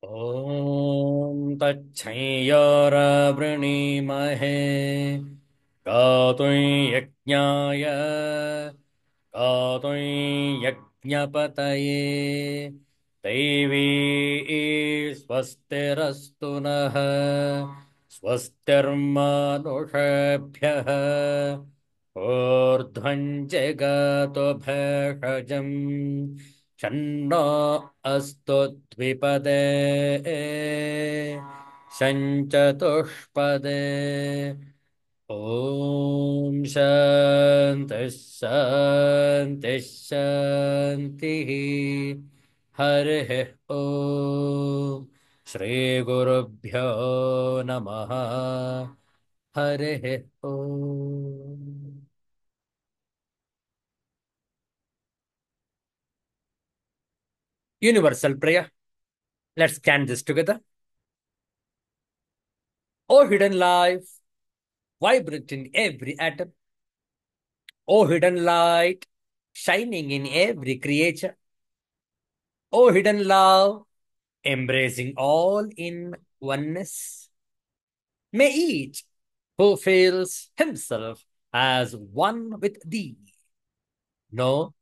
ॐ तच्छंयोरवृणीमहे गातुं यज्ञाय गातुं यज्ञपतये दैवी स्वस्तिरस्तु नः स्वस्तिर्मानुषेभ्यः ऊर्ध्वं जगतो भेषजम् शन्नो अस्तु द्विपदे शञ्चतुष्पदे ॐ शान्तिः शान्तिः शान्तिः हरिः ॐ श्रीगुरुभ्यो नमः हरिः ॐ Universal prayer. Let's chant this together. O hidden life, vibrant in every atom. O hidden light, shining in every creature. O hidden love, embracing all in oneness. May each who feels himself as one with thee know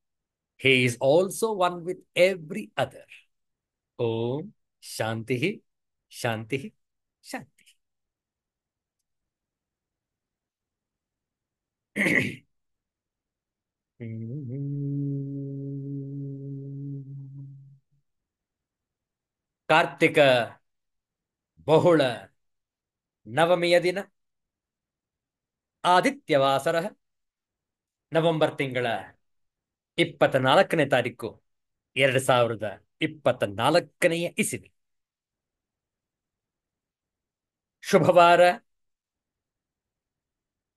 he is also one with every other. Om Shanti Shanti Shanti. Kartika ಬಹುಳ ನವಮಿಯ ದಿನ ಆದಿತ್ಯವಾಸರ November ತಿಂಗಳ 24ನೇ ತಾರೀಕು 2024ನೇ ಇಸವಿ. ಶುಭವಾರ.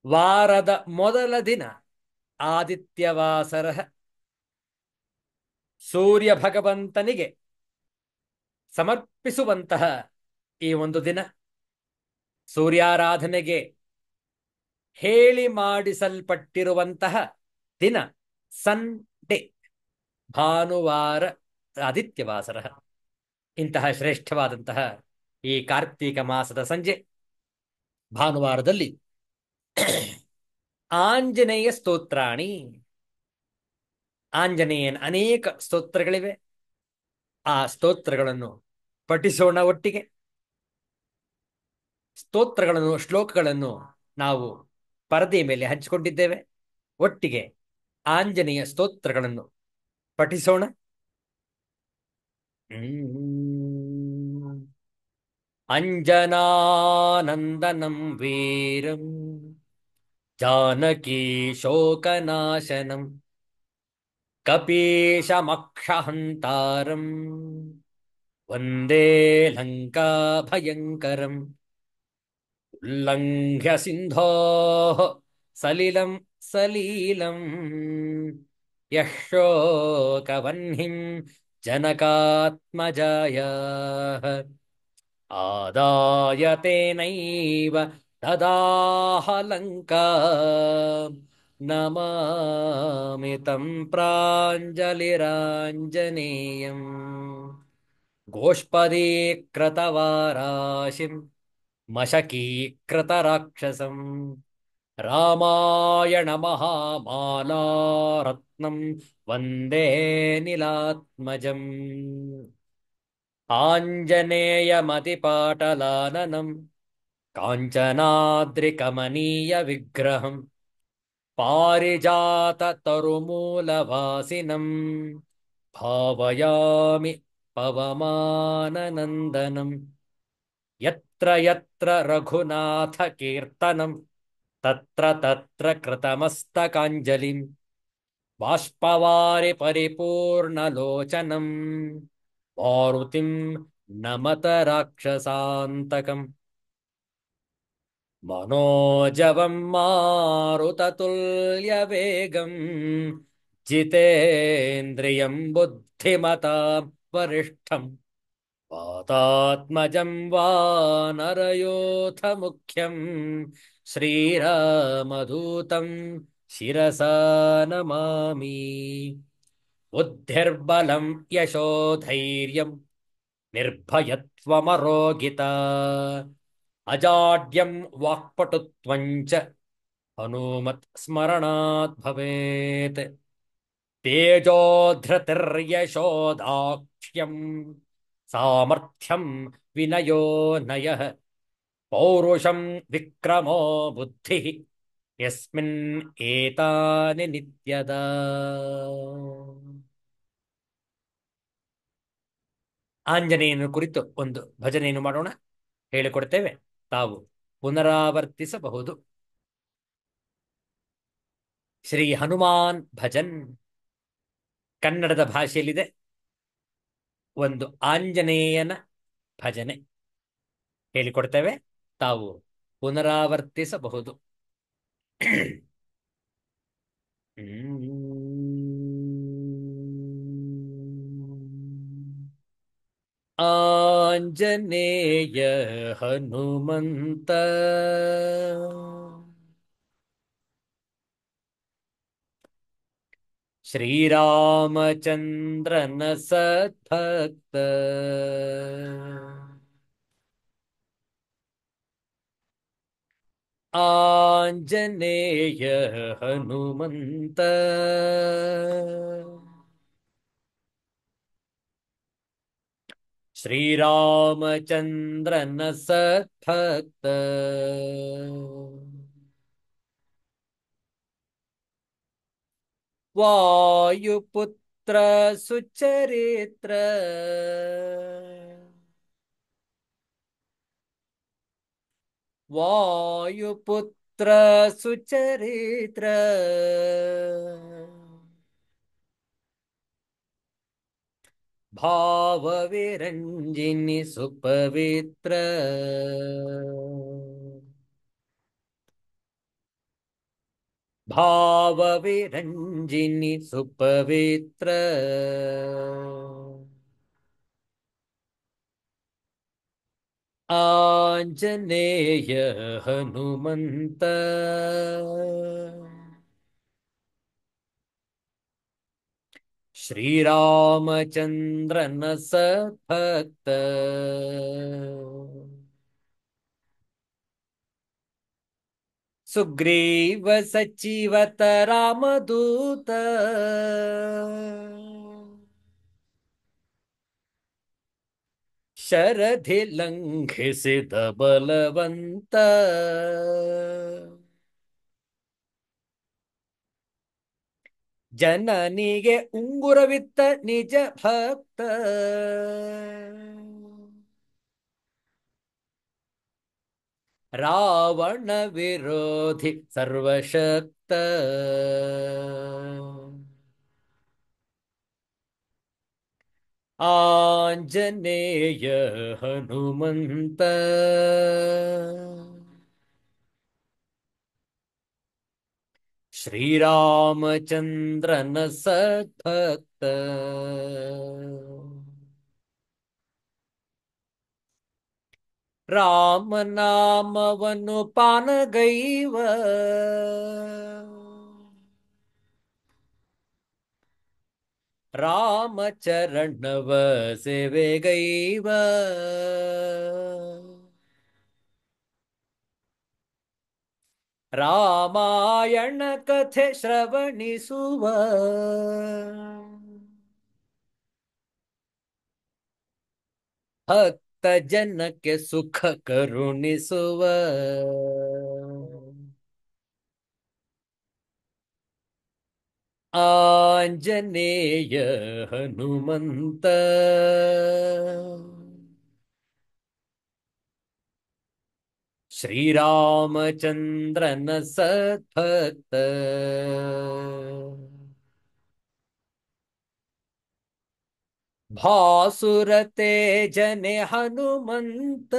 ವಾರದ ಮೊದಲ ದಿನ ಆದಿತ್ಯವಾಸರ ಸೂರ್ಯ ಭಗವಂತನಿಗೆ ಸಮರ್ಪಿಸುವಂತಹ ಈ ಒಂದು ದಿನ, ಸೂರ್ಯಾರಾಧನೆಗೆ ಹೇಳಿ ಮಾಡಿಸಲ್ಪಟ್ಟಿರುವಂತಹ ದಿನ, ಸಂಡೇ, ಭಾನುವಾರ, ಆದಿತ್ಯವಾಸರ. ಇಂತಹ ಶ್ರೇಷ್ಠವಾದಂತಹ ಈ ಕಾರ್ತೀಕ ಮಾಸದ ಸಂಜೆ ಭಾನುವಾರದಲ್ಲಿ ಆಂಜನೇಯ ಸ್ತೋತ್ರಾಣಿ, ಆಂಜನೇಯನ ಅನೇಕ ಸ್ತೋತ್ರಗಳಿವೆ. ಆ ಸ್ತೋತ್ರಗಳನ್ನು ಪಠಿಸೋಣ ಒಟ್ಟಿಗೆ. ಸ್ತೋತ್ರಗಳನ್ನು, ಶ್ಲೋಕಗಳನ್ನು ನಾವು ಪರದೆಯ ಮೇಲೆ ಹಂಚಿಕೊಂಡಿದ್ದೇವೆ. ಒಟ್ಟಿಗೆ ಆಂಜನೇಯ ಸ್ತೋತ್ರಗಳನ್ನು ಪಠಿಸೋಣ. ಅಂಜನಾನಂದನಂ ವೀರಂ ಜಾನಕಿ ಶೋಕನಾಶನಂ ಕಪೀಶಮಕ್ಷಹಂತಾರಂ ವಂದೇ ಲಂಕಾ ಭಯಂಕರಂ ಉಲ್ಲಂಘ್ಯ ಸಿಂಧೋ ಸಲಿಲಂ ಸಲೀಲಂ ಯಶೋಕವನ್ಹಿಂ ಜನಕಾತ್ಮಜಾಯ ಆದಾಯ ತೇನೈವ ದದಾಹ ಲಂಕಾ ನಮಾಮಿ ತಂ ಪ್ರಾಂಜಲಿರಾಂಜನೇಯಂ ಗೋಷ್ಪದೀಕೃತವಾರಾಶಿಂ ಮಶಕೀಕೃತರಾಕ್ಷಸಂ ರಾಮಾಯಣ ಮಹಾಮಾಲಾರತ್ನಂ ವಂದೇ ನೀಲಾತ್ಮಜಂ ಆಂಜನೇಯಮತಿಪಾಟಲಾನನಂ ಕಾಂಚನಾದ್ರಿಕಮನೀಯ ವಿಗ್ರಹಂ ಪಾರಿಜಾತ ತರುಮೂಲವಾಸಿನಂ ಭಾವಯಾಮಿ ಪವಮಾನನಂದನಂ ಯತ್ರ ಯತ್ರ ರಘುನಾಥ ಕೀರ್ತನಂ ತತ್ರ ತತ್ರ ಕೃತಮಸ್ತಕಾಂಜಲಿಂ ಬಾಷ್ಪವಾರಿ ಪರಿಪೂರ್ಣಲೋಚನಂ ಮಾರುತಿಂ ನಮತ ರಾಕ್ಷಸಾಂತಕಂ ಮನೋಜವಂ ಮಾರುತತುಲ್ಯವೇಗಂ ಜಿತೇಂದ್ರಿಯಂ ಬುದ್ಧಿಮತಾಂ ವರಿಷ್ಠಂ ವಾತಾತ್ಮಜಂ ವಾನರಯೋಥ ಮುಖ್ಯಂ ಶ್ರೀರಾಮದೂತಂ ಶಿರಸಾ ನಮಾಮಿ. ಬುದ್ಧಿರ್ಬಲಂ ಯಶೋಧೈರ್ಯಂ ನಿರ್ಭಯತ್ವಮರೋಗಿತ ಅಜಾಡ್ಯಂ ವಾಕ್ಪಟುತ್ವಂಚ ಹನುಮತ್ ಸ್ಮರಣಾತ್ ಭವೇತ್ ತೇಜೋಧೃತಿರ್ಯಶೋದಾಕ್ಷ್ಯಂ ಸಾಮರ್ಥ್ಯಂ ವಿನಯೋ ನಯಃ ಪೌರುಷಂ ವಿಕ್ರಮೋ ಬುದ್ಧಿ ಯಸ್ಮಿನ್ ಏತಾನಿ ನಿತ್ಯದಾ. ಆಂಜನೇಯನ ಕುರಿತು ಒಂದು ಭಜನೆಯನ್ನು ಮಾಡೋಣ, ಹೇಳಿಕೊಡ್ತೇವೆ, ತಾವು ಪುನರಾವರ್ತಿಸಬಹುದು. ಶ್ರೀ ಹನುಮಾನ್ ಭಜನ್ ಕನ್ನಡದ ಭಾಷೆಯಲ್ಲಿದೆ. ಒಂದು ಆಂಜನೇಯನ ಭಜನೆ ಹೇಳಿಕೊಡ್ತೇವೆ, ತಾವು ಪುನರಾವರ್ತಿಸಬಹುದು. ಆಂಜನೇಯ ಹನುಮಂತ ಶ್ರೀರಾಮಚಂದ್ರನ ಸದ್ಭಕ್ತ ಆಂಜನೇಯ ಹನುಮಂತ ಶ್ರೀರಾಮಚಂದ್ರನ ಸದ್ಭಕ್ತ ವಾಯುಪುತ್ರ ಸುಚರಿತ್ರ ವಾಯುಪುತ್ರ ಸುಚರಿತ್ರ ಭಾವವಿರಂಜಿನಿ ಸುಪವಿತ್ರ ಭಾವವಿರಂಜಿನಿ ಸುಪವಿತ್ರ ಆಂಜನೇಯ ಹನುಮಂತ ಶ್ರೀರಾಮಚಂದ್ರನ ಸದ್ಭಕ್ತ ಸುಗ್ರೀವ ಸಚಿವತ ರಾಮದೂತ ಶರಧಿ ಲಂಘಿಸಿದ ಬಲವಂತ ಜನನಿಗೆ ಉಂಗುರವಿತ್ತ ನಿಜ ಭಕ್ತ ರಾವಣ ವಿರೋಧಿ ಸರ್ವಶಕ್ತ ಆಂಜನೇಯ ಹನುಮಂತ ಶ್ರೀರಾಮಚಂದ್ರನ ಸದ್ಭಕ್ತ ರಾಮನಾಮವನ್ನು ಪಾನಗೈವ ರಾಮಚರಣವ ಸೇವೆಗೈವ ರಾಮಾಯಣ ಕಥೆ ಶ್ರವಣಿಸುವ ಭಕ್ತ ಜನಕ್ಕೆ ಸುಖ ಕರುಣಿಸುವ ಆಂಜನೇಯ ಹನುಮಂತ ಶ್ರೀರಾಮಚಂದ್ರನ ಸದ್ಭಕ್ತ ಭಾಸುರ ತೇಜನೆ ಹನುಮಂತ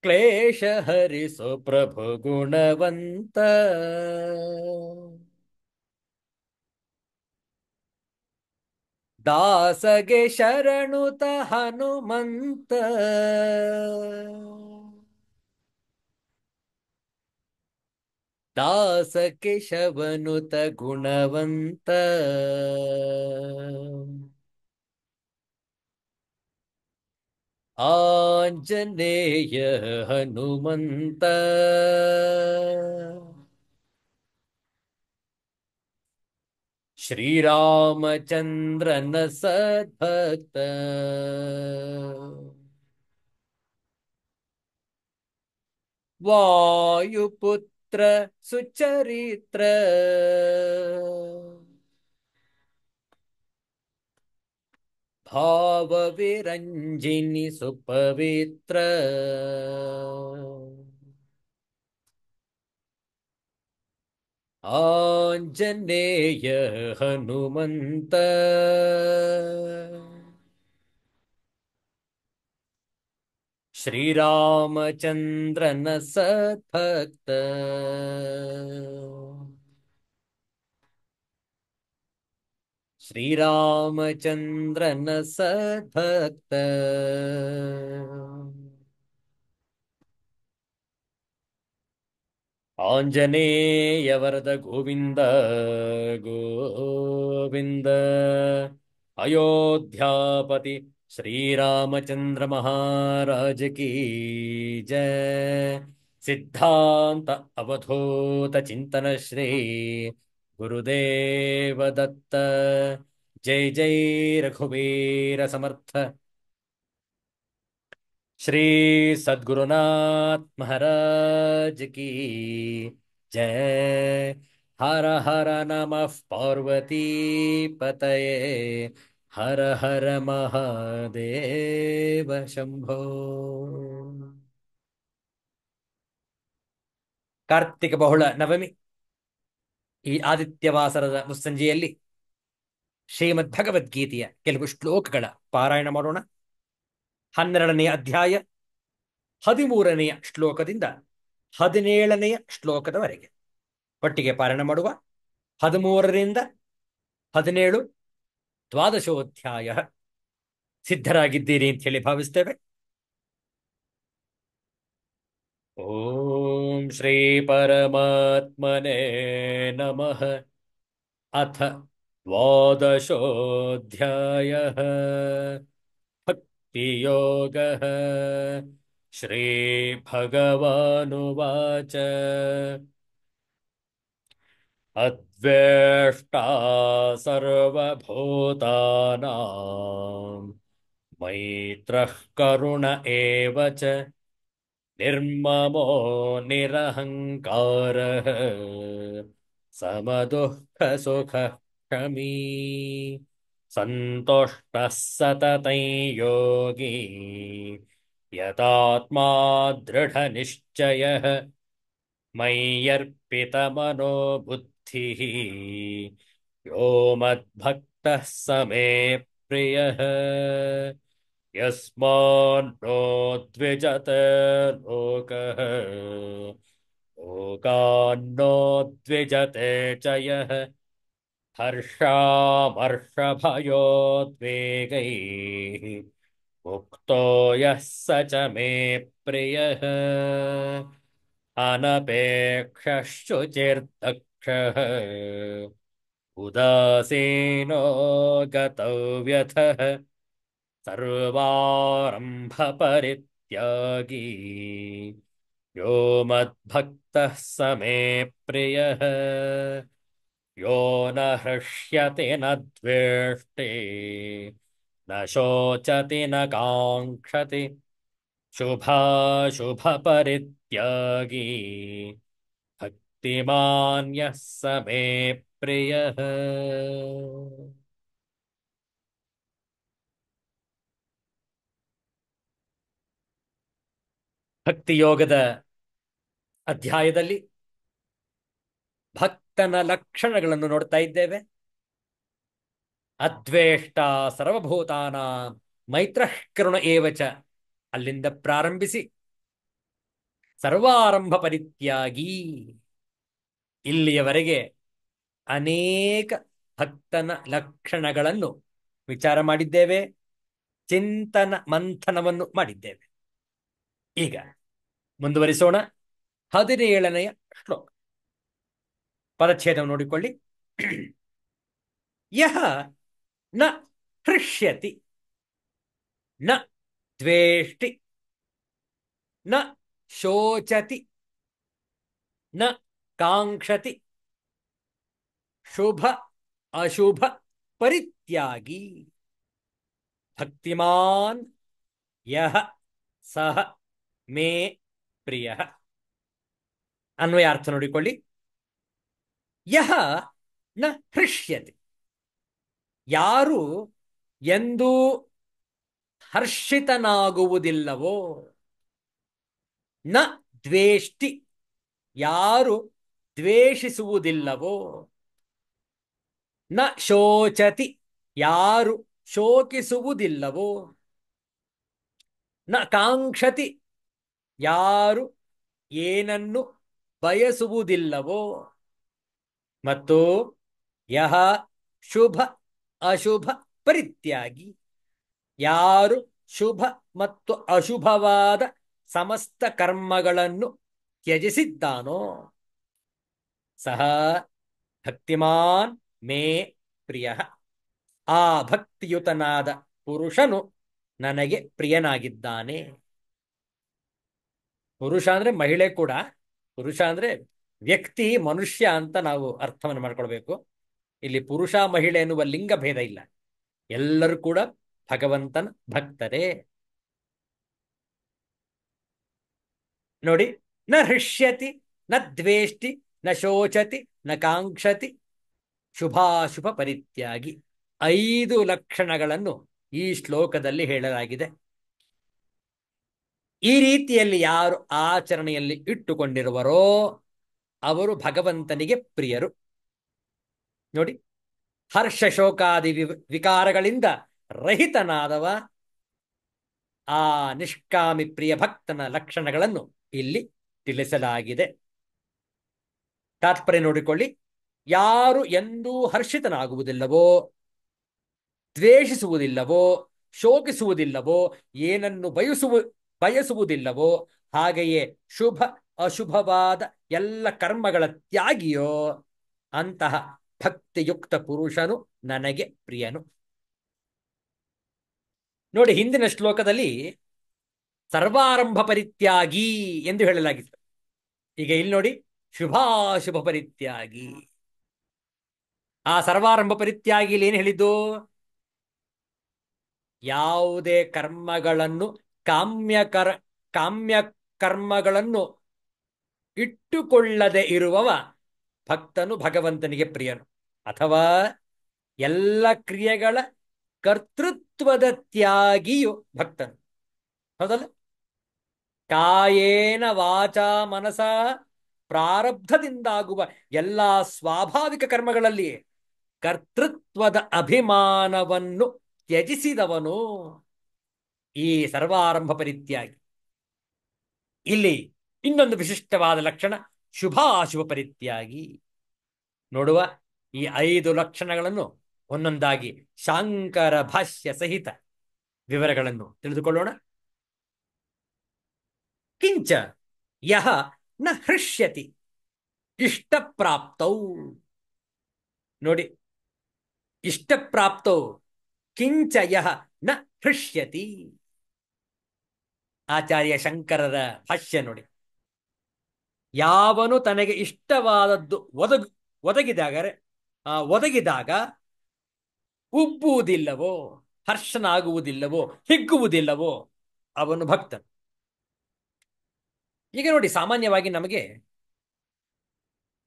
ಕ್ಲೇಶ ಹರಿಸು ಪ್ರಭು ಗುಣವಂತ ದಾಸಗೆ ಶರಣುತ ಹನುಮಂತ ದಾಸ ಕೇಶವನುತ ಗುಣವಂತ ಆಂಜನೇಯ ಹನುಮಂತ ಶ್ರೀರಾಮಚಂದ್ರನ ಸದ್ಭಕ್ತ ವಾಯುಪುತ್ರ ಸುಚರಿತ್ರ ಭಾವ ವಿರಂಜಿನಿ ಸುಪವಿತ್ರ ಆಂಜನೇಯ ಹನುಮಂತ ಶ್ರೀರಾಮಚಂದ್ರನ ಸದ್ಭಕ್ತ ಶ್ರೀರಾಮಚಂದ್ರನ ಸದ್ಭಕ್ತ ಆಂಜನೇಯ ವರದ ಗೋವಿಂದ ಗೋವಿಂದ ಅಯೋಧ್ಯಾಪತಿ ಶ್ರೀರಾಮಚಂದ್ರ ಮಹಾರಾಜ ಕೀ ಜಯ ಸಿದ್ಧಾಂತ ಅವಧೂತ ಚಿಂತನ ಶ್ರೀ ಗುರುದೇವ ದತ್ತ ಜೈ ಜೈ ರಘುವೀರ ಸಮರ್ಥ श्री सद्गुरुनाथ महाराज की जय हर हर नमः पार्वती पतये हर हर महादेव शंभो ಕಾರ್ತಿಕ ಬಹುಳ ನವಮಿ ಈ ಆದಿತ್ಯವಾಸರದ ಮುಸ್ಸಂಜೆಯಲ್ಲಿ ಶ್ರೀಮದ್ ಭಗವದ್ಗೀತೆಯ ಕೆಲವು ಶ್ಲೋಕಗಳ ಪಾರಾಯಣ ಮಾಡೋಣ. 12ನೇ ಅಧ್ಯಾಯ 13ನೆಯ ಶ್ಲೋಕದಿಂದ 17ನೆಯ ಶ್ಲೋಕದವರೆಗೆ ಒಟ್ಟಿಗೆ ಪಾರಾಯಣ ಮಾಡುವ. 13ರಿಂದ 17 ದ್ವಾದಶೋಧ್ಯಾಯ. ಸಿದ್ಧರಾಗಿದ್ದೀರಿ ಅಂತ ಹೇಳಿ ಭಾವಿಸ್ತೇವೆ. ಓಂ ಶ್ರೀ ಪರಮಾತ್ಮನೇ ನಮಃ. ಅಥ ದ್ವಾದಶೋಧ್ಯಾಯಃ ಭಕ್ತಿಯೋಗಃ. ಶ್ರೀಭಗವಾನುವಾಚ ಅದ್ವೇಷ್ಟಾ ಸರ್ವಭೂತಾನಾಂ ಮೈತ್ರಃ ಕರುಣ ಏವ ಚ ನಿರ್ಮಮೋ ನಿರಹಂಕಾರಃ ಸಮದುಃಖ ಸುಖ ಕ್ಷಮೀ ಸಂತುಷ್ಟಃ ಸತತಂ ಯೋಗಿ ಯತಾತ್ಮಾ ದೃಢನಿಶ್ಚಯಃ ಮಯ್ಯರ್ಪಿತಮನೋ ಬುದ್ಧಿಃ ಯೋ ಮದ್ಭಕ್ತಃ ಸ ಮೇ ಪ್ರಿಯಃ ಯಸ್ಮಾನ್ನೋ ದ್ವಿಜತೆ ಲೋಕಃ ಲೋಕಾನ್ನೋ ದ್ವಿಜತೆ ಚ ಯಃ ಹರ್ಷಾಮರ್ಷಭಯೋದ್ವೇಗೈಃ ಮುಕ್ತೋ ಯಃ ಸ ಚ ಮೇ ಪ್ರಿಯಃ ಅನಪೇಕ್ಷಃ ಉದಾಸೀನೋ ಗತವ್ಯಥಃ ಸರ್ವಾರಂಭ ಪರಿತ್ಯಾಗಿ ಯೋ ಮದ್ಭಕ್ತಃ ಸ ಮೇ ಪ್ರಿಯಃ ಯೋ ನ ಹೃಷ್ಯತಿ ನ ದ್ವೇಷ್ಟಿ ನ ಶೋಚತಿ ನ ಕಾಂಕ್ಷತಿ ಶುಭಾಶುಭ ಪರಿತ್ಯಾಗಿ ಭಕ್ತಿಮಾನ್ ಯಃ ಸ ಮೇ ಪ್ರಿಯಃ. ಭಕ್ತಿಯೋಗದ ಅಧ್ಯಾಯದಲ್ಲಿ ಭಕ್ತನ ಲಕ್ಷಣಗಳನ್ನು ನೋಡ್ತಾ ಇದ್ದೇವೆ. ಅದ್ವೇಷ್ಟ ಸರ್ವಭೂತಾನ ಮೈತ್ರಃ ಕರುಣ ಏವಚ ಅಲ್ಲಿಂದ ಪ್ರಾರಂಭಿಸಿ ಸರ್ವಾರಂಭ ಪರಿತ್ಯಾಗಿ ಇಲ್ಲಿಯವರೆಗೆ ಅನೇಕ ಭಕ್ತನ ಲಕ್ಷಣಗಳನ್ನು ವಿಚಾರ ಮಾಡಿದ್ದೇವೆ, ಚಿಂತನ ಮಂಥನವನ್ನು ಮಾಡಿದ್ದೇವೆ. ಈಗ ಮುಂದುವರಿಸೋಣ. 17ನೆಯ ಶ್ಲೋಕ. ಪದಚ್ಛೇದ ನೋಡಿಕೊಳ್ಳಿ. ಯಹ ನ ಹೃಷ್ಯತಿ ನ ದ್ವೇಷ್ಟಿ ನ ಶೋಚತಿ ನ ಕಾಂಕ್ಷತಿ ಶುಭ ಅಶುಭ ಪರಿತ್ಯಾಗಿ ಭಕ್ತಿಮಾನ್ ಯಹ ಸಹ ಮೇ ಪ್ರಿಯ. ಅನ್ವಯಾರ್ಥ ನೋಡಿಕೊಳ್ಳಿ. ಯಹ ನ ಹೃಷ್ಯತಿ, ಯಾರು ಎಂದೂ ಹರ್ಷಿತನಾಗುವುದಿಲ್ಲವೋ. ನ ದ್ವೇಷ್ಟಿ, ಯಾರು ದ್ವೇಷಿಸುವುದಿಲ್ಲವೋ. ನ ಶೋಚತಿ, ಯಾರು ಶೋಕಿಸುವುದಿಲ್ಲವೋ. ನ ಕಾಂಕ್ಷತಿ, ಯಾರು ಏನನ್ನು ಬಯಸುವುದಿಲ್ಲವೋ. ಮತ್ತು ಯಹ ಶುಭ ಅಶುಭ ಪರಿತ್ಯಾಗಿ, ಯಾರು ಶುಭ ಮತ್ತು ಅಶುಭವಾದ ಸಮಸ್ತ ಕರ್ಮಗಳನ್ನು ತ್ಯಜಿಸಿದ್ದಾನೋ ಸಹ ಭಕ್ತಿಮಾನ್ ಮೇ ಪ್ರಿಯ. ಆ ಭಕ್ತಿಯುತನಾದ ಪುರುಷನು ನನಗೆ ಪ್ರಿಯನಾಗಿದ್ದಾನೆ. ಪುರುಷ ಅಂದ್ರೆ ಮಹಿಳೆ ಕೂಡ. ಪುರುಷ ಅಂದ್ರೆ ವ್ಯಕ್ತಿ, ಮನುಷ್ಯ ಅಂತ ನಾವು ಅರ್ಥವನ್ನು ಮಾಡ್ಕೊಳ್ಬೇಕು. ಇಲ್ಲಿ ಪುರುಷ ಮಹಿಳೆ ಎನ್ನುವ ಲಿಂಗ ಭೇದ ಇಲ್ಲ. ಎಲ್ಲರೂ ಕೂಡ ಭಗವಂತನ ಭಕ್ತರೇ. ನೋಡಿ, ನ ಹೃಷ್ಯತಿ ನ ದ್ವೇಷ್ಟಿ ನ ಶೋಚತಿ ನ ಕಾಂಕ್ಷತಿ ಶುಭಾಶುಭ ಪರಿತ್ಯಾಗಿ. 5 ಲಕ್ಷಣಗಳನ್ನು ಈ ಶ್ಲೋಕದಲ್ಲಿ ಹೇಳಲಾಗಿದೆ. ಈ ರೀತಿಯಲ್ಲಿ ಯಾರು ಆಚರಣೆಯಲ್ಲಿ ಇಟ್ಟುಕೊಂಡಿರುವರೋ ಅವರು ಭಗವಂತನಿಗೆ ಪ್ರಿಯರು. ನೋಡಿ, ಹರ್ಷ ಶೋಕಾದಿ ವಿಕಾರಗಳಿಂದ ರಹಿತನಾದವ ಆ ನಿಷ್ಕಾಮಿ ಪ್ರಿಯ ಭಕ್ತನ ಲಕ್ಷಣಗಳನ್ನು ಇಲ್ಲಿ ತಿಳಿಸಲಾಗಿದೆ. ತಾತ್ಪರ್ಯ ನೋಡಿಕೊಳ್ಳಿ. ಯಾರು ಎಂದೂ ಹರ್ಷಿತನಾಗುವುದಿಲ್ಲವೋ, ದ್ವೇಷಿಸುವುದಿಲ್ಲವೋ, ಶೋಕಿಸುವುದಿಲ್ಲವೋ, ಏನನ್ನು ಬಯಸುವುದಿಲ್ಲವೋ, ಹಾಗೆಯೇ ಶುಭ ಅಶುಭವಾದ ಎಲ್ಲ ಕರ್ಮಗಳ ತ್ಯಾಗಿಯೋ ಅಂತಹ ಭಕ್ತಿಯುಕ್ತ ಪುರುಷನು ನನಗೆ ಪ್ರಿಯನು. ನೋಡಿ, ಹಿಂದಿನ ಶ್ಲೋಕದಲ್ಲಿ ಸರ್ವಾರಂಭ ಪರಿತ್ಯಾಗಿ ಎಂದು ಹೇಳಲಾಗಿತ್ತು. ಈಗ ಇಲ್ಲಿ ನೋಡಿ, ಶುಭಾಶುಭ ಪರಿತ್ಯಾಗಿ. ಆ ಸರ್ವಾರಂಭ ಪರಿತ್ಯಾಗಿಲಿ ಏನು ಹೇಳಿದ್ದು? ಯಾವುದೇ ಕರ್ಮಗಳನ್ನು ಕಾಮ್ಯ ಕರ್ಮಗಳನ್ನು ಇಟ್ಟುಕೊಳ್ಳದೆ ಇರುವವ ಭಕ್ತನು ಭಗವಂತನಿಗೆ ಪ್ರಿಯನು. ಅಥವಾ ಎಲ್ಲ ಕ್ರಿಯೆಗಳ ಕರ್ತೃತ್ವದ ತ್ಯಾಗಿಯು ಭಕ್ತನು. ಹೌದಲ್ಲ? ಕಾಯೇನ ವಾಚಾ ಮನಸ ಪ್ರಾರಬ್ಧದಿಂದಾಗುವ ಎಲ್ಲ ಸ್ವಾಭಾವಿಕ ಕರ್ಮಗಳಲ್ಲಿ ಕರ್ತೃತ್ವದ ಅಭಿಮಾನವನ್ನು ತ್ಯಜಿಸಿದವನು ಈ ಸರ್ವಾರಂಭ ಪರಿತ್ಯಾಗಿ. ಇಲ್ಲಿ ಇನ್ನೊಂದು ವಿಶಿಷ್ಟವಾದ ಲಕ್ಷಣ ಶುಭಾಶುಭ ಪರಿತ್ಯಾಗಿ. ನೋಡುವ, ಈ 5 ಲಕ್ಷಣಗಳನ್ನು ಒಂದೊಂದಾಗಿ ಶಾಂಕರ ಭಾಷ್ಯ ಸಹಿತ ವಿವರಗಳನ್ನು ತಿಳಿದುಕೊಳ್ಳೋಣ. ಕಿಂಚ ಯಹ ನ ಹೃಷ್ಯತಿ ಇಷ್ಟಪ್ರಾಪ್ತೌ. ನೋಡಿ, ಇಷ್ಟಪ್ರಾಪ್ತೌ ಕಿಂಚ ಯಹ ನ ಹೃಷ್ಯತಿ. ಆಚಾರ್ಯ ಶಂಕರರ ಭಾಷ್ಯ ನೋಡಿ. ಯಾವನು ತನಗೆ ಇಷ್ಟವಾದದ್ದು ಒದಗಿದಾಗ ಉಬ್ಬುವುದಿಲ್ಲವೋ, ಹರ್ಷನಾಗುವುದಿಲ್ಲವೋ, ಹಿಗ್ಗುವುದಿಲ್ಲವೋ ಅವನು ಭಕ್ತನು. ಈಗ ನೋಡಿ, ಸಾಮಾನ್ಯವಾಗಿ ನಮಗೆ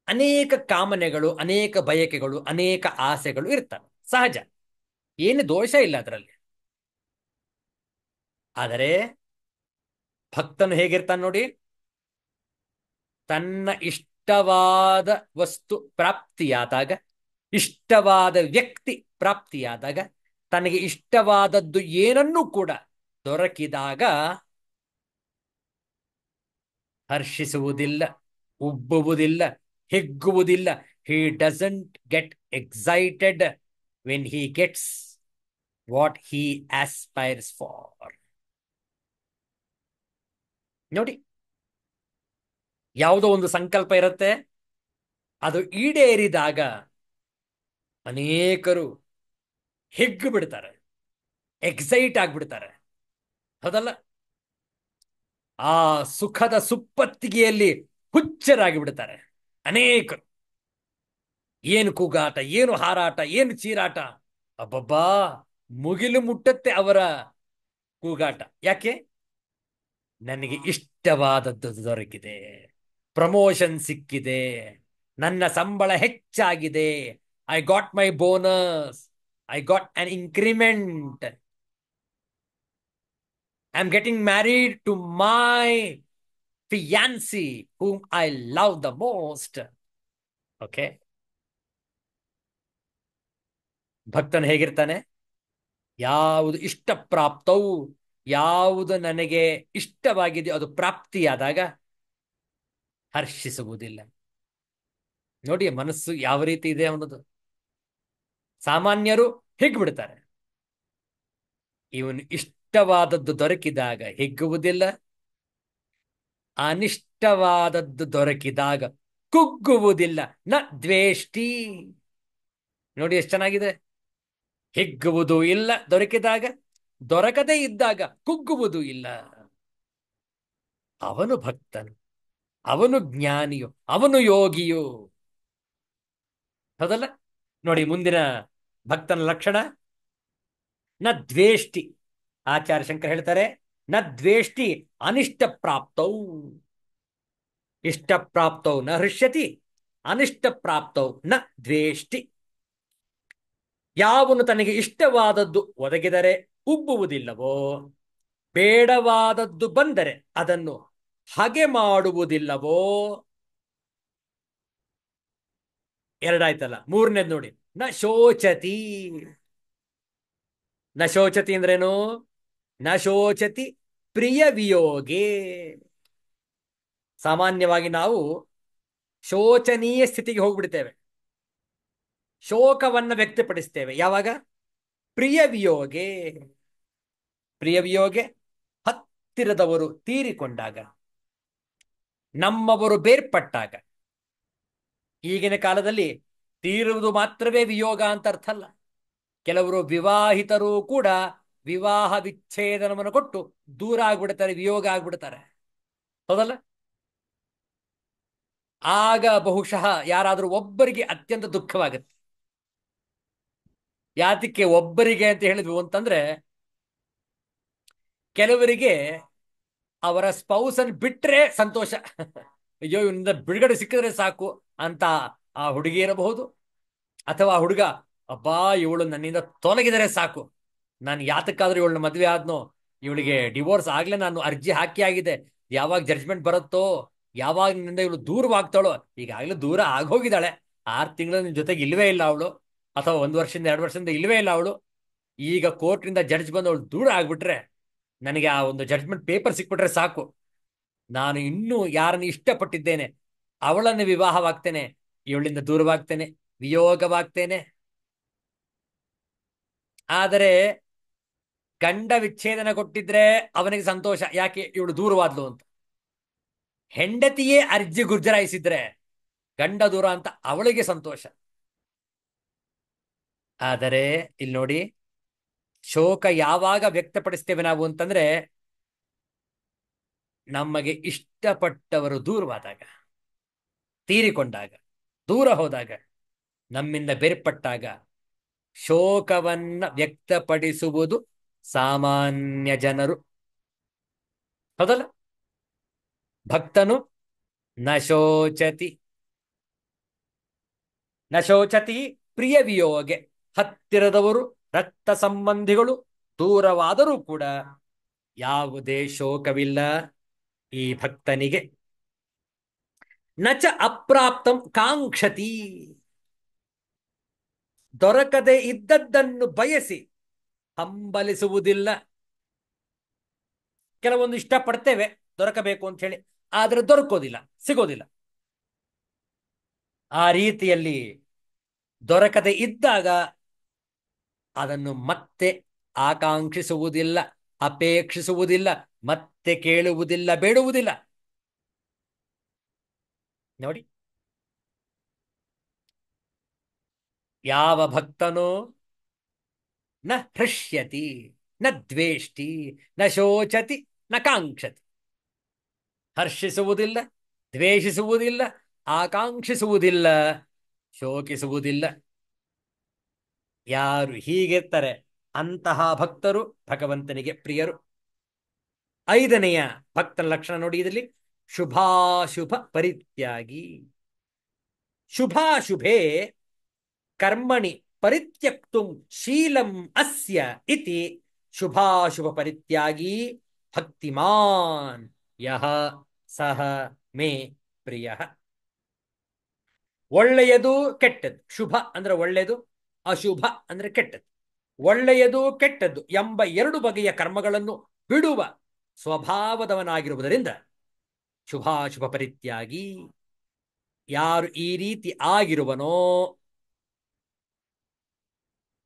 ಅನೇಕ ಕಾಮನೆಗಳು, ಅನೇಕ ಬಯಕೆಗಳು, ಅನೇಕ ಆಸೆಗಳು ಇರ್ತವೆ. ಸಹಜ, ಏನು ದೋಷ ಇಲ್ಲ ಅದರಲ್ಲಿ. ಆದರೆ ಭಕ್ತನು ಹೇಗಿರ್ತಾನೆ ನೋಡಿ, ತನ್ನ ಇಷ್ಟವಾದ ವಸ್ತು ಪ್ರಾಪ್ತಿಯಾದಾಗ, ಇಷ್ಟವಾದ ವ್ಯಕ್ತಿ ಪ್ರಾಪ್ತಿಯಾದಾಗ, ತನಗೆ ಇಷ್ಟವಾದದ್ದು ಏನನ್ನೂ ಕೂಡ ದೊರಕಿದಾಗ ಹರ್ಷಿಸುವುದಿಲ್ಲ, ಉಬ್ಬುವುದಿಲ್ಲ, ಹಿಗ್ಗುವುದಿಲ್ಲ. He doesn't get excited when he gets what he aspires for. ನೋಡಿ, ಯಾವುದೋ ಒಂದು ಸಂಕಲ್ಪ ಇರುತ್ತೆ, ಅದು ಈಡೇರಿದಾಗ ಅನೇಕರು ಹಿಗ್ಗು ಬಿಡ್ತಾರೆ, ಎಕ್ಸೈಟ್ ಆಗ್ಬಿಡ್ತಾರೆ. ಹೌದಲ್ಲ? ಆ ಸುಖದ ಸುಪ್ಪತ್ತಿಗೆಯಲ್ಲಿ ಹುಚ್ಚರಾಗಿ ಬಿಡ್ತಾರೆ ಅನೇಕರು. ಏನು ಕೂಗಾಟ, ಏನು ಹಾರಾಟ, ಏನು ಚೀರಾಟ! ಅಬ್ಬಬ್ಬಾ, ಮುಗಿಲು ಮುಟ್ಟತ್ತೆ ಅವರ ಕೂಗಾಟ. ಯಾಕೆ? ನನಗೆ ಇಷ್ಟವಾದದ್ದು ದೊರಕಿದೆ, ಪ್ರಮೋಷನ್ ಸಿಕ್ಕಿದೆ, ನನ್ನ ಸಂಬಳ ಹೆಚ್ಚಾಗಿದೆ, I got my bonus, I got an increment, I am getting married to my fiancee whom I love the most. Okay, ಭಕ್ತನು ಹೇಗಿರ್ತಾನೆ? ಯಾವುದು ಇಷ್ಟಪ್ರಾಪ್ತವು, ಯಾವುದು ನನಗೆ ಇಷ್ಟವಾಗಿದೆಯೋ ಅದು ಪ್ರಾಪ್ತಿಯಾದಾಗ ಹರ್ಷಿಸುವುದಿಲ್ಲ. ನೋಡಿ ಮನಸ್ಸು ಯಾವ ರೀತಿ ಇದೆ ಅನ್ನೋದು. ಸಾಮಾನ್ಯರು ಹಿಗ್ಬಿಡ್ತಾರೆ, ಇವನು ಇಷ್ಟವಾದದ್ದು ದೊರಕಿದಾಗ ಹಿಗ್ಗುವುದಿಲ್ಲ, ಅನಿಷ್ಟವಾದದ್ದು ದೊರಕಿದಾಗ ಕುಗ್ಗುವುದಿಲ್ಲ. ನ ದ್ವೇಷ್ಟಿ. ನೋಡಿ ಎಷ್ಟು ಚೆನ್ನಾಗಿದೆ. ಹಿಗ್ಗುವುದು ಇಲ್ಲ ದೊರಕಿದಾಗ, ದೊರಕದೇ ಇದ್ದಾಗ ಕುಗ್ಗುವುದು ಇಲ್ಲ. ಅವನು ಭಕ್ತನು, ಅವನು ಜ್ಞಾನಿಯು, ಅವನು ಯೋಗಿಯು. ಹೌದಲ್ಲ? ನೋಡಿ ಮುಂದಿನ ಭಕ್ತನ ಲಕ್ಷಣ, ನ ದ್ವೇಷ್ಟಿ. ಆಚಾರ್ಯ ಶಂಕರ್ ಹೇಳ್ತಾರೆ, ನ ದ್ವೇಷ್ಟಿ ಅನಿಷ್ಟ ಪ್ರಾಪ್ತೌ. ಇಷ್ಟ ಪ್ರಾಪ್ತೌ ನ ಹೃಷ್ಯತಿ, ಅನಿಷ್ಟ ಪ್ರಾಪ್ತೌ ನ ದ್ವೇಷ್ಟಿ. ಯಾವನು ತನಗೆ ಇಷ್ಟವಾದದ್ದು ಒದಗಿದರೆ ಉಬ್ಬುವುದಿಲ್ಲವೋ, ಬೇಡವಾದದ್ದು ಬಂದರೆ ಅದನ್ನು ಹಗೆ ಮಾಡುವುದಿಲ್ಲವೋ. ಎರಡಾಯ್ತಲ್ಲ, ಮೂರನೇದು ನೋಡಿ, ನ ಶೋಚತಿ. ನ ಶೋಚತಿ ಅಂದ್ರೇನು? ನ ಶೋಚತಿ ಪ್ರಿಯ ವಿಯೋಗೆ. ಸಾಮಾನ್ಯವಾಗಿ ನಾವು ಶೋಚನೀಯ ಸ್ಥಿತಿಗೆ ಹೋಗ್ಬಿಡ್ತೇವೆ, ಶೋಕವನ್ನ ವ್ಯಕ್ತಪಡಿಸ್ತೇವೆ ಯಾವಾಗ? ಪ್ರಿಯ ವಿಯೋಗೆ. ಪ್ರಿಯ ವಿಯೋಗೆ ಹತ್ತಿರದವರು ತೀರಿಕೊಂಡಾಗ, ನಮ್ಮವರು ಬೇರ್ಪಟ್ಟಾಗ. ಈಗಿನ ಕಾಲದಲ್ಲಿ ತೀರುವುದು ಮಾತ್ರವೇ ವಿಯೋಗ ಅಂತ ಅರ್ಥ ಅಲ್ಲ. ಕೆಲವರು ವಿವಾಹಿತರು ಕೂಡ ವಿವಾಹ ವಿಚ್ಛೇದನವನ್ನು ಕೊಟ್ಟು ದೂರ ಆಗ್ಬಿಡ್ತಾರೆ, ವಿಯೋಗ ಆಗ್ಬಿಡ್ತಾರೆ. ಹೌದಲ್ಲ? ಆಗ ಬಹುಶಃ ಯಾರಾದರೂ ಒಬ್ಬರಿಗೆ ಅತ್ಯಂತ ದುಃಖವಾಗುತ್ತೆ. ಯಾತಕ್ಕೆ ಒಬ್ಬರಿಗೆ ಅಂತ ಹೇಳಿದ್ವು ಅಂತಂದ್ರೆ, ಕೆಲವರಿಗೆ ಅವರ ಸ್ಪೌಸನ್ ಬಿಟ್ರೆ ಸಂತೋಷ. ಅಯ್ಯೋ ಇವನಿಂದ ಬಿಡುಗಡೆ ಸಿಕ್ಕಿದ್ರೆ ಸಾಕು ಅಂತ ಆ ಹುಡುಗಿ ಇರಬಹುದು, ಅಥವಾ ಹುಡುಗ, ಅಬ್ಬಾ ಇವಳು ನನ್ನಿಂದ ತೊಲಗಿದರೆ ಸಾಕು, ನಾನು ಯಾತಕ್ಕಾದ್ರೂ ಇವಳನ್ನ ಮದುವೆ ಆದ್ನೋ, ಇವಳಿಗೆ ಡಿವೋರ್ಸ್ ಆಗ್ಲೇ ನಾನು ಅರ್ಜಿ ಹಾಕಿ ಆಗಿದೆ, ಯಾವಾಗ ಜಡ್ಜ್ಮೆಂಟ್ ಬರುತ್ತೋ, ಯಾವಾಗ ನಿನ್ನಿಂದ ಇವಳು ದೂರವಾಗ್ತಾಳೋ. ಈಗಾಗಲೇ ದೂರ ಆಗೋಗಿದ್ದಾಳೆ, 6 ತಿಂಗಳು ನಿನ್ ಜೊತೆಗೆ ಇಲ್ವೇ ಇಲ್ಲ ಅವಳು, ಅಥವಾ 1 ವರ್ಷದಿಂದ 2 ವರ್ಷದಿಂದ ಇಲ್ವೇ ಇಲ್ಲ ಅವಳು. ಈಗ ಕೋರ್ಟ್ನಿಂದ ಜಡ್ಜ್ ಬಂದು ಅವಳು ದೂರ ಆಗ್ಬಿಟ್ರೆ, ನನಗೆ ಆ ಒಂದು ಜಡ್ಜ್ಮೆಂಟ್ ಪೇಪರ್ ಸಿಕ್ಬಿಟ್ರೆ ಸಾಕು, ನಾನು ಇನ್ನೂ ಯಾರನ್ನು ಇಷ್ಟಪಟ್ಟಿದ್ದೇನೆ ಅವಳನ್ನು ವಿವಾಹವಾಗ್ತೇನೆ, ಇವಳಿಂದ ದೂರವಾಗ್ತೇನೆ, ವಿಯೋಗವಾಗ್ತೇನೆ. ಆದರೆ ಗಂಡ ವಿಚ್ಛೇದನ ಕೊಟ್ಟಿದ್ರೆ ಅವನಿಗೆ ಸಂತೋಷ, ಯಾಕೆ ಇವಳು ದೂರವಾದ್ಲು ಅಂತ. ಹೆಂಡತಿಯೇ ಅರ್ಜಿ ಗುರ್ಜರಾಯಿಸಿದ್ರೆ ಗಂಡ ದೂರ ಅಂತ ಅವಳಿಗೆ ಸಂತೋಷ. ಆದರೆ ಇಲ್ಲಿ ನೋಡಿ, ಶೋಕ ಯಾವಾಗ ವ್ಯಕ್ತಪಡಿಸ್ತೇವೆ ನಾವು ಅಂತಂದ್ರೆ, ನಮಗೆ ಇಷ್ಟಪಟ್ಟವರು ದೂರವಾದಾಗ, ತೀರಿಕೊಂಡಾಗ, ದೂರ ಹೋದಾಗ, ನಮ್ಮಿಂದ ಬೇರ್ಪಟ್ಟಾಗ ಶೋಕವನ್ನ ವ್ಯಕ್ತಪಡಿಸುವುದು ಸಾಮಾನ್ಯ ಜನರು. ಹೌದಲ್ಲ? ಭಕ್ತನು ನ ಶೋಚತಿ. ನ ಶೋಚತಿ ಪ್ರಿಯ ವಿಯೋಗೆ. ಹತ್ತಿರದವರು, ರಕ್ತ ಸಂಬಂಧಿಗಳು ದೂರವಾದರೂ ಕೂಡ ಯಾವುದೇ ಶೋಕವಿಲ್ಲ ಈ ಭಕ್ತನಿಗೆ. ನಚ ಅಪ್ರಾಪ್ತಂ ಕಾಂಕ್ಷತಿ. ದೊರಕದೆ ಇದ್ದದ್ದನ್ನು ಬಯಸಿ ಹಂಬಲಿಸುವುದಿಲ್ಲ. ಕೆಲವೊಂದು ಇಷ್ಟಪಡ್ತೇವೆ ದೊರಕಬೇಕು ಅಂತ ಹೇಳಿ, ಆದರೆ ದೊರಕೋದಿಲ್ಲ, ಸಿಗೋದಿಲ್ಲ. ಆ ರೀತಿಯಲ್ಲಿ ದೊರಕದೆ ಇದ್ದಾಗ ಅದನ್ನು ಮತ್ತೆ ಆಕಾಂಕ್ಷಿಸುವುದಿಲ್ಲ, ಅಪೇಕ್ಷಿಸುವುದಿಲ್ಲ, ಮತ್ತೆ ಕೇಳುವುದಿಲ್ಲ, ಬೇಡುವುದಿಲ್ಲ. ನೋಡಿ, ಯಾವ ಭಕ್ತನೋ ನ ಹೃಷ್ಯತಿ ನ ದ್ವೇಷ್ಟಿ ನ ಶೋಚತಿ ನ ಕಾಂಕ್ಷತಿ. ಹರ್ಷಿಸುವುದಿಲ್ಲ, ದ್ವೇಷಿಸುವುದಿಲ್ಲ, ಆಕಾಂಕ್ಷಿಸುವುದಿಲ್ಲ, ಶೋಕಿಸುವುದಿಲ್ಲ. ಯಾರು ಹೀಗಿರ್ತಾರೆ ಅಂತಹ ಭಕ್ತರು ಭಗವಂತನಿಗೆ ಪ್ರಿಯರು. ಐದನೆಯ ಭಕ್ತನ ಲಕ್ಷಣ ನೋಡಿ ಇದರಲ್ಲಿ, ಶುಭಾಶುಭ ಪರಿತ್ಯಾಗಿ. ಶುಭಾಶುಭೆ ಕರ್ಮಣಿ ಪರಿತ್ಯಕ್ತು ಶೀಲಂ ಅಸ್ಯ ಇತಿ ಶುಭಾಶುಭ ಪರಿತ್ಯಾಗಿ ಭಕ್ತಿಮಾನ್ ಯಹ ಸಹ ಮೇ ಪ್ರಿಯ. ಒಳ್ಳೆಯದು ಕೆಟ್ಟದ್ದು, ಶುಭ ಅಂದ್ರೆ ಒಳ್ಳೆಯದು, ಅಶುಭ ಅಂದ್ರೆ ಕೆಟ್ಟದ್ದು. ಒಳ್ಳೆಯದು ಕೆಟ್ಟದ್ದು ಎಂಬ ಎರಡು ಬಗೆಯ ಕರ್ಮಗಳನ್ನು ಬಿಡುವ ಸ್ವಭಾವದವನಾಗಿರುವುದರಿಂದ ಶುಭಾಶುಭ ಪರಿತ್ಯಾಗಿ. ಯಾರು ಈ ರೀತಿ ಆಗಿರುವನೋ,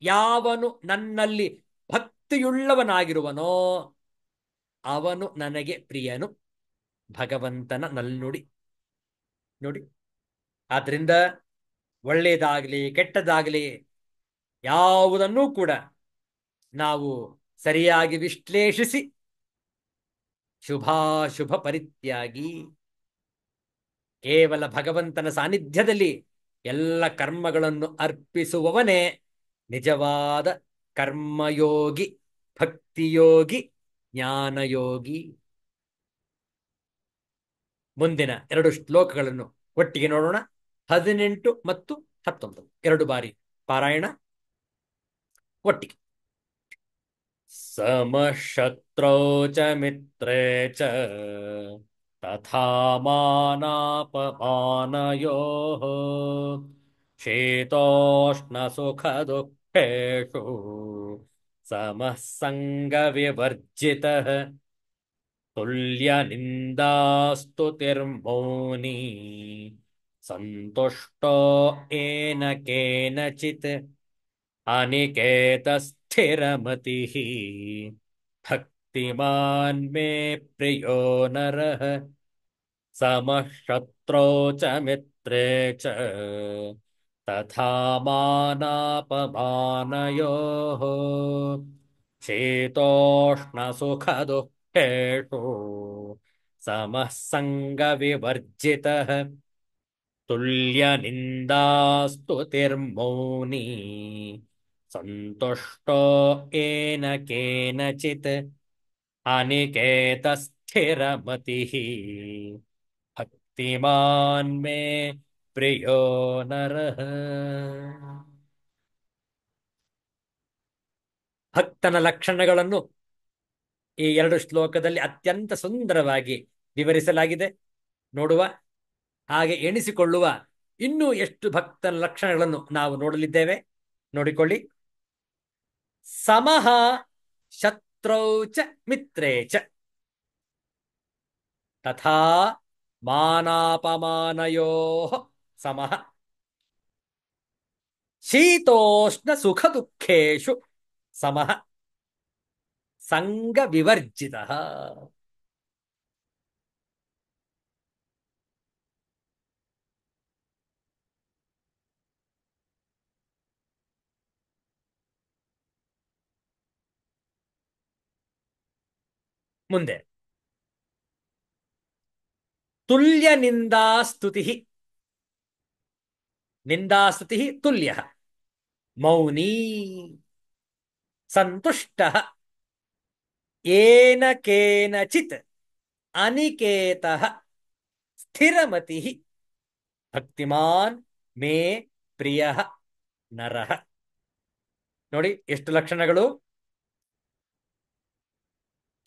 ಯಾವನು ನನ್ನಲ್ಲಿ ಭಕ್ತಿಯುಳ್ಳವನಾಗಿರುವನೋ ಅವನು ನನಗೆ ಪ್ರಿಯನು. ಭಗವಂತನ ನಲ್ನುಡಿ ನೋಡಿ. ಆದ್ರಿಂದ ಒಳ್ಳೆಯದಾಗಲಿ ಕೆಟ್ಟದಾಗಲಿ ಯಾವುದನ್ನೂ ಕೂಡ ನಾವು ಸರಿಯಾಗಿ ವಿಶ್ಲೇಷಿಸಿ ಶುಭಾಶುಭ ಪರಿತ್ಯಾಗಿ ಕೇವಲ ಭಗವಂತನ ಸಾನ್ನಿಧ್ಯದಲ್ಲಿ ಎಲ್ಲ ಕರ್ಮಗಳನ್ನು ಅರ್ಪಿಸುವವನೇ ನಿಜವಾದ ಕರ್ಮಯೋಗಿ, ಭಕ್ತಿಯೋಗಿ, ಜ್ಞಾನಯೋಗಿ. ಮುಂದಿನ ಎರಡು ಶ್ಲೋಕಗಳನ್ನು ಒಟ್ಟಿಗೆ ನೋಡೋಣ. 18 ಮತ್ತು 19 ಎರಡು ಬಾರಿ ಪಾರಾಯಣ ಒಟ್ಟಿಗೆ. ಸಮಶತ್ರೌ ಚ ಮಿತ್ರೇ ಚ ತಥಾ ಮಾನಾಪಮಾನಯೋಃ ಶೀತೋಷ್ಣ ಸುಖ ದುಃಖೇಷು ಸಮಃ ಸಂಗ ವಿವರ್ಜಿತಃ ತುಲ್ಯ ನಿಂದಾಸ್ತುತಿರ್ಮೌನಿ ಸಂತುಷ್ಟೋ ಏನ ಕೇನಚಿತ್ ಅನಿಕೇತ ಸ್ಥಿರಮತಿಃ ಭಕ್ತಿಮಾನ್ ಮೇ ಪ್ರಿಯೋ ನರಃ ಸಮಃ ಶತ್ರೌ ಚ ಮಿತ್ರೇ ಚ ತಥಾ ಮಾನಾಪಮಾನಯೋಃ ಶೀತೋಷ್ಣ ಸುಖ ದುಃಖೇಷು ಸಮಃ ಸಂಗ ವಿವರ್ಜಿತಃ ತುಲ್ಯ ನಿಂದಾಸ್ತುತಿರ್ಮೌನಿ ಸಂತುಷ್ಟೋ ಏನ ಕೇನಚಿತ್ ಅನಿಕೇತ ಸ್ಥಿರಮತಿಃ ಭಕ್ತಿಮಾನ್ ಮೇ ಪ್ರಿಯೋ ನರಃ. ಭಕ್ತನ ಲಕ್ಷಣಗಳನ್ನು ಈ ಎರಡು ಶ್ಲೋಕದಲ್ಲಿ ಅತ್ಯಂತ ಸುಂದರವಾಗಿ ವಿವರಿಸಲಾಗಿದೆ. ನೋಡುವ ಹಾಗೆ ಎಣಿಸಿಕೊಳ್ಳುವ ಇನ್ನೂ ಎಷ್ಟು ಭಕ್ತನ ಲಕ್ಷಣಗಳನ್ನು ನಾವು ನೋಡಲಿದ್ದೇವೆ. ನೋಡಿಕೊಳ್ಳಿ. ಸಮಃ ಶತ್ರೌ ಚ ಮಿತ್ರೇ ಚ ತಥಾ ಮಾನಾಪಮಾನಯೋಃ ಸಮಃ ಶೀತೋಷ್ಣ ಸುಖ ದುಃಖೇಷು ಸಮಃ ಸಂಗ ವಿವರ್ಜಿತಃ. ಮುಂದೆ ತುಲ್ಯ ನಿಂದಾಸ್ತುತಿ. ನಿಂದಾಸ್ತುತಿ ತುಲ್ಯ. ಮೌನಿ ಸಂತುಷ್ಟ ಏನ ಕೇನಚಿತ್ ಅನಿಕೇತಃ ಸ್ಥಿರಮತಿ ಭಕ್ತಿಮಾನ್ ಮೇ ಪ್ರಿಯ ನರಃ. ನೋಡಿ ಎಷ್ಟು ಲಕ್ಷಣಗಳು.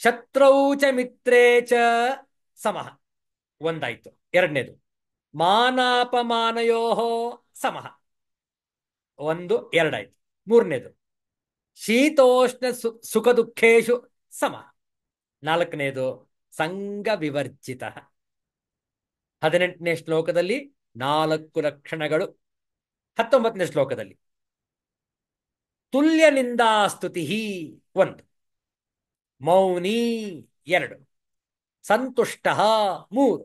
ಶತ್ರೌ ಚ ಮಿತ್ರೇ ಚ ಸಮಃ ಒಂದಾಯ್ತು. ಎರಡನೇದು ಮಾನಾಪಮಾನಯೋ ಸಮಃ ಒಂದು ಎರಡಾಯ್ತು. ಮೂರನೇದು ಶೀತೋಷ್ಣ ಸುಖ ದುಃಖೇಶು ಸಮಃ. ನಾಲ್ಕನೇದು ಸಂಗ ವಿವರ್ಜಿತ. 18ನೇ ಶ್ಲೋಕದಲ್ಲಿ 4 ಲಕ್ಷಣಗಳು. 19ನೇ ಶ್ಲೋಕದಲ್ಲಿ ತುಲ್ಯ ನಿಂದಾಸ್ತುತಿ 1, ಮೌನಿ 2, ಸಂತುಷ್ಟ 3,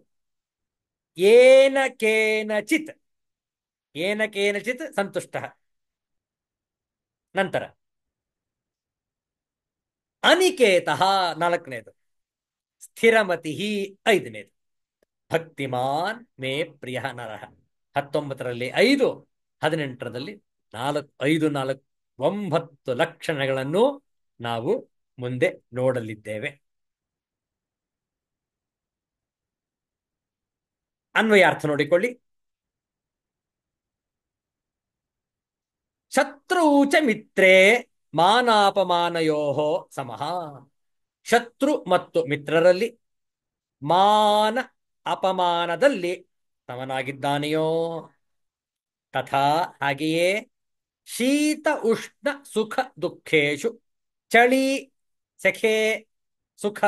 ಏನ ಕೇನಚಿತ್. ಏನ ಕೇನಚಿತ್ ಸಂತುಷ್ಟ. ನಂತರ ಅನಿಕೇತಃ ನಾಲ್ಕನೇದು, ಸ್ಥಿರಮತಿ ಐದನೇದು, ಭಕ್ತಿಮಾನ್ ಮೇ ಪ್ರಿಯ ನರಃ. 19ರಲ್ಲಿ 5, 18ರಲ್ಲಿ 4, 5, 4, 9 ಲಕ್ಷಣಗಳನ್ನು ನಾವು ಮುಂದೆ ನೋಡಲಿದ್ದೇವೆ. ಅನ್ವಯಾರ್ಥ ನೋಡಿಕೊಳ್ಳಿ. ಶತ್ರುಚ ಮಿತ್ರೇ ಮಾನಾಪಮಾನಯೋ ಸಮಃ. ಶತ್ರು ಮತ್ತು ಮಿತ್ರರಲ್ಲಿ ಮಾನ ಅಪಮಾನದಲ್ಲಿ ಸಮನಾಗಿದ್ದಾನೆಯೋ, ತಥಾ ಹಾಗೆಯೇ ಶೀತ ಉಷ್ಣ ಸುಖ ದುಃಖೇಶು, ಚಳಿ ಸೆಖೆ ಸುಖ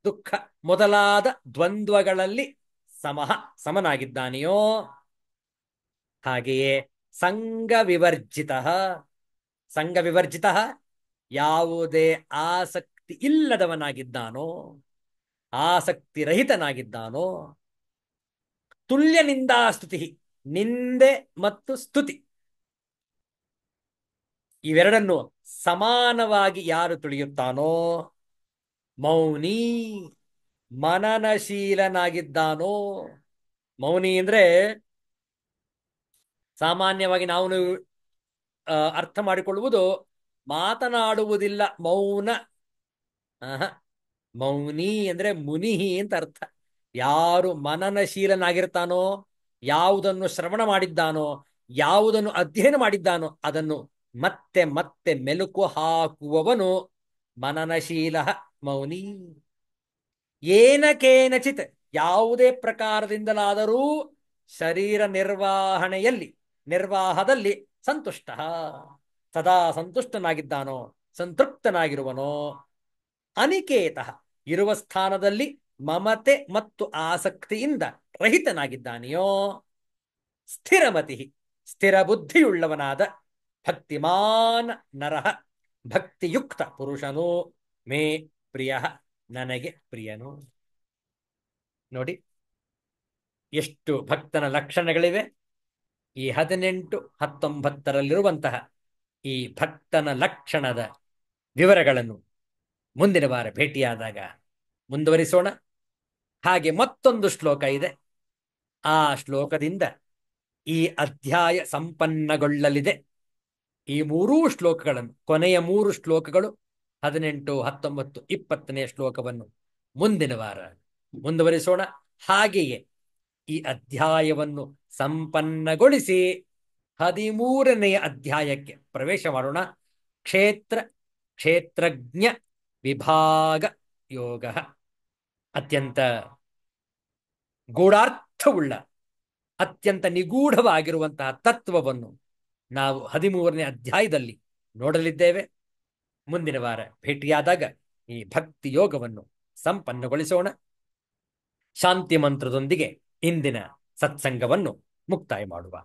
ದುಃಖ ಮೊದಲಾದ ದ್ವಂದ್ವಗಳಲ್ಲಿ ಸಮಃ ಸಮನಾಗಿದ್ದಾನೆಯೋ, ಹಾಗೆಯೇ ಸಂಘ ವಿವರ್ಜಿತ. ಸಂಘ ವಿವರ್ಜಿತ ಯಾವುದೇ ಆಸಕ್ತಿ ಇಲ್ಲದವನಾಗಿದ್ದಾನೋ, ಆಸಕ್ತಿ ರಹಿತನಾಗಿದ್ದಾನೋ. ತುಲ್ಯ ನಿಂದಾ ಸ್ತುತಿ, ನಿಂದೆ ಮತ್ತು ಸ್ತುತಿ ಇವೆರಡನ್ನು ಸಮಾನವಾಗಿ ಯಾರು ತುಳಿಯುತ್ತಾನೋ, ಮೌನಿ ಮನನಶೀಲನಾಗಿದ್ದಾನೋ. ಮೌನಿ ಅಂದ್ರೆ ಸಾಮಾನ್ಯವಾಗಿ ನಾವು ಅರ್ಥ ಮಾಡಿಕೊಳ್ಳುವುದು ಮಾತನಾಡುವುದಿಲ್ಲ ಮೌನ. ಮೌನಿ ಅಂದ್ರೆ ಮುನಿಹಿ ಅಂತ ಅರ್ಥ. ಯಾರು ಮನನಶೀಲನಾಗಿರ್ತಾನೋ, ಯಾವುದನ್ನು ಶ್ರವಣ ಮಾಡಿದ್ದಾನೋ, ಯಾವುದನ್ನು ಅಧ್ಯಯನ ಮಾಡಿದ್ದಾನೋ ಅದನ್ನು ಮತ್ತೆ ಮತ್ತೆ ಮೆಲುಕು ಹಾಕುವವನು ಮನನಶೀಲ ಮೌನಿ. ಏನ ಕೇನಚಿತ್ ಯಾವುದೇ ಪ್ರಕಾರದಿಂದಲಾದರೂ ಶರೀರ ನಿರ್ವಾಹದಲ್ಲಿ ಸಂತುಷ್ಟ, ಸದಾ ಸಂತುಷ್ಟನಾಗಿದ್ದಾನೋ, ಸಂತೃಪ್ತನಾಗಿರುವನೋ. ಅನಿಕೇತ ಇರುವ ಸ್ಥಾನದಲ್ಲಿ ಮಮತೆ ಮತ್ತು ಆಸಕ್ತಿಯಿಂದ ರಹಿತನಾಗಿದ್ದಾನೆಯೋ. ಸ್ಥಿರಮತಿ ಸ್ಥಿರ ಬುದ್ಧಿಯುಳ್ಳವನಾದ, ಭಕ್ತಿಮಾನ್ ನರಃ ಭಕ್ತಿಯುಕ್ತ ಪುರುಷನು, ಮೇ ಪ್ರಿಯ ನನಗೆ ಪ್ರಿಯನು. ನೋಡಿ ಎಷ್ಟು ಭಕ್ತನ ಲಕ್ಷಣಗಳಿವೆ. ಈ 18, 19ರಲ್ಲಿರುವಂತಹ ಈ ಭಕ್ತನ ಲಕ್ಷಣದ ವಿವರಗಳನ್ನು ಮುಂದಿನ ವಾರ ಭೇಟಿಯಾದಾಗ ಮುಂದುವರಿಸೋಣ. ಹಾಗೆ ಮತ್ತೊಂದು ಶ್ಲೋಕ ಇದೆ. ಆ ಶ್ಲೋಕದಿಂದ ಈ ಅಧ್ಯಾಯ ಸಂಪನ್ನಗೊಳ್ಳಲಿದೆ. ಈ 3 ಶ್ಲೋಕಗಳನ್ನು, ಕೊನೆಯ 3 ಶ್ಲೋಕಗಳು 18, 19, 20ನೇ ಶ್ಲೋಕವನ್ನು ಮುಂದಿನ ವಾರ ಮುಂದುವರಿಸೋಣ. ಹಾಗೆಯೇ ಈ ಅಧ್ಯಾಯವನ್ನು ಸಂಪನ್ನಗೊಳಿಸಿ 13ನೆಯ ಅಧ್ಯಾಯಕ್ಕೆ ಪ್ರವೇಶ ಮಾಡೋಣ. ಕ್ಷೇತ್ರಜ್ಞ ವಿಭಾಗ ಯೋಗ. ಅತ್ಯಂತ ಗೂಢಾರ್ಥವುಳ್ಳ, ಅತ್ಯಂತ ನಿಗೂಢವಾಗಿರುವಂತಹ ತತ್ವವನ್ನು ನಾವು 13ನೇ ಅಧ್ಯಾಯದಲ್ಲಿ ನೋಡಲಿದ್ದೇವೆ. ಮುಂದಿನ ವಾರ ಭೇಟಿಯಾದಾಗ ಈ ಭಕ್ತಿ ಯೋಗವನ್ನು ಸಂಪನ್ನಗೊಳಿಸೋಣ. ಶಾಂತಿ ಮಂತ್ರದೊಂದಿಗೆ ಇಂದಿನ ಸತ್ಸಂಗವನ್ನು ಮುಕ್ತಾಯ ಮಾಡುವ.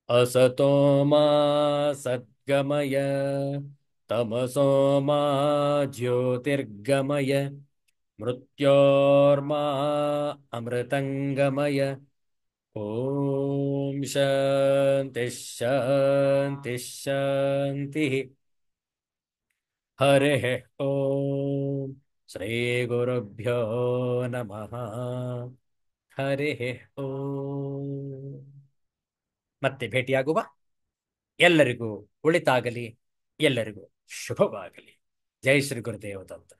ಅಸತೋ ಮಾ ಸದ್ಗಮಯ, ತಮಸೋ ಮಾ ಜ್ಯೋತಿರ್ಗಮಯ, ಮೃತ್ಯೋರ್ಮಾ ಅಮೃತಂಗಮಯ. ಓಂ ಶಾಂತಿ ಶಾಂತಿ ಶಾಂತಿ. ಹರಿಃ ಓಂ ಶ್ರೀ ಗುರುಭ್ಯೋ ನಮಃ. ಹರಿಃ ಓಂ. ಮತ್ತೆ ಭೇಟಿಯಾಗುವ. ಎಲ್ಲರಿಗೂ ಒಳಿತಾಗಲಿ, ಎಲ್ಲರಿಗೂ ಶುಭವಾಗಲಿ. ಜೈ ಶ್ರೀ ಗುರುದೇವ ದತ್ತ.